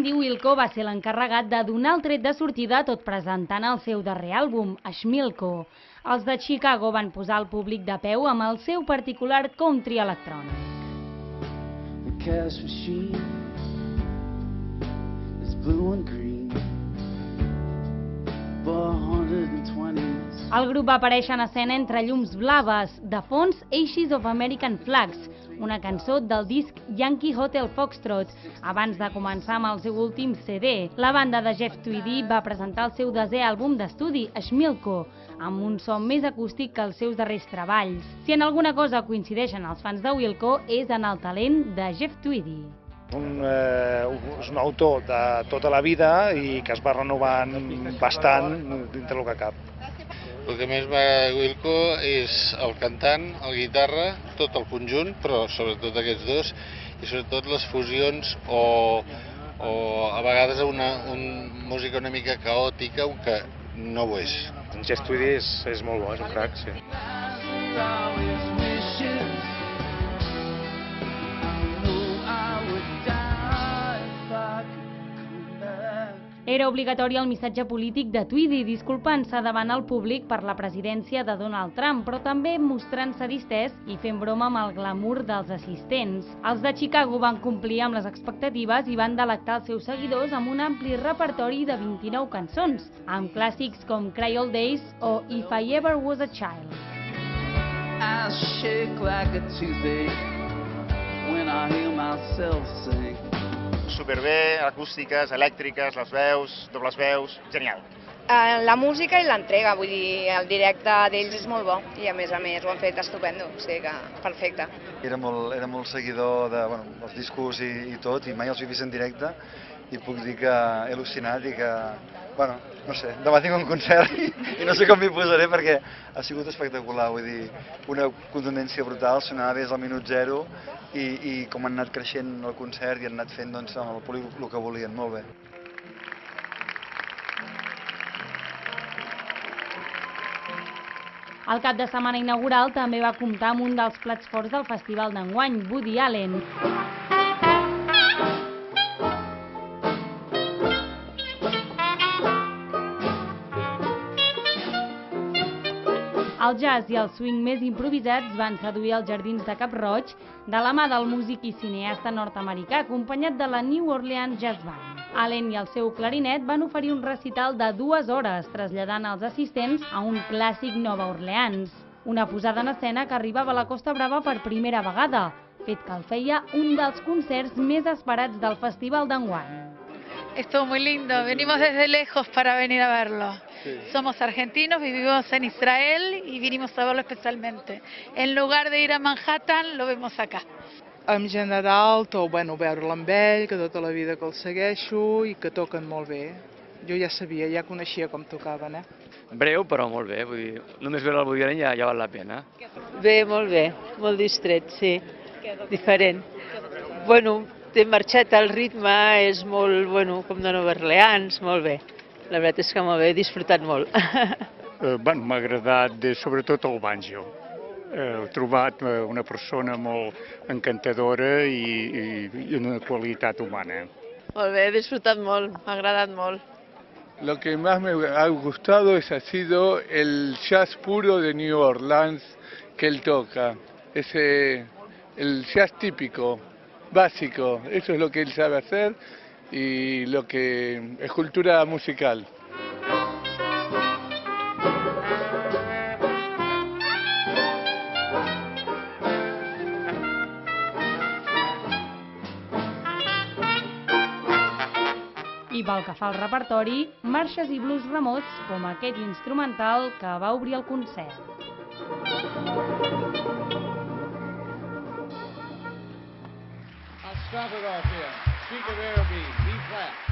Andy Wilco va ser l'encarregat de donar el tret de sortida tot presentant el seu darrer àlbum, Schmilko. Els de Chicago van posar el públic de peu amb el seu particular country electrònic. El grup va aparèixer en escena entre llums blaves, de fons Ashes of American Flags, una cançó del disc Yankee Hotel Foxtrot. Abans de començar amb el seu últim CD, la banda de Jeff Tweedy va presentar el seu desè àlbum d'estudi, Schmilko, amb un so més acústic que els seus darrers treballs. Si en alguna cosa coincideixen els fans de Wilco és en el talent de Jeff Tweedy. És un autor de tota la vida i que es va renovant bastant dintre del que cap. El que més m'agrada de Wilco és el cantant, el guitarra, tot el conjunt, però sobretot aquests dos, i sobretot les fusions o a vegades una música una mica caòtica, que no ho és. En Jeff Tweedy és molt bo, és un crac, sí. Era obligatori el missatge polític de Tweedy, disculpant-se davant el públic per la presidència de Donald Trump, però també mostrant-se distès i fent broma amb el glamour dels assistents. Els de Chicago van complir amb les expectatives i van delectar els seus seguidors amb un ampli repertori de 29 cançons, amb clàssics com Cry All Days o If I Ever Was a Child. I shake like a toothache when I hear myself sing. Superbé, acústiques, elèctriques, les veus, dobles veus, genial. La música i l'entrega, vull dir, el directe d'ells és molt bo i a més ho han fet estupendo, o sigui que perfecte. Era molt seguidor dels discos i tot, i mai els he vist en directe i puc dir que he al·lucinat i que, no sé, demà tinc un concert i no sé com m'hi posaré perquè ha sigut espectacular, vull dir, una contundència brutal, sonava des del minut zero i com han anat creixent el concert i han anat fent amb el públic el que volien, molt bé. El cap de setmana inaugural també va comptar amb un dels plats forts del festival d'enguany, Woody Allen. El jazz i el swing més improvisats van seduir els jardins de Cap-roig de la mà del músic i cineasta nord-americà, acompanyat de la New Orleans Jazz Band. Allen i el seu clarinet van oferir un recital de 2 hores, traslladant els assistents a un clàssic Nova Orleans. Una posada en escena que arribava a la Costa Brava per primera vegada, fet que el feia un dels concerts més esperats del festival d'enguany. Estuvo muy lindo, venimos desde lejos para venir a verlo. Sí. Somos argentinos, vivimos en Israel y vinimos a verlo especialmente. En lugar de ir a Manhattan, lo vemos acá. En general, veure-lo amb ell, que tota la vida que el segueixo i que toquen molt bé. Jo ja sabia, ja coneixia com tocaven. Breu, però molt bé, vull dir, només veure el Woody Allen ja val la pena. Bé, molt distret, sí, diferent. Té marxat el ritme, és molt, com de Nova Orleans, molt bé. La veritat és que molt bé, he disfrutat molt. M'ha agradat sobretot el banjo. He trobat una persona molt encantadora i una qualitat humana. Molt bé, he disfrutat molt, m'ha agradat molt. Lo que más me ha gustado ha sido el jazz puro de New Orleans que él toca. El jazz típico, básico, eso es lo que él sabe hacer y lo que es cultura musical. I pel que fa al repertori, marxes i blues remots com aquest instrumental que va obrir el concert. I'll start it off here. Speak of Araby, B flat.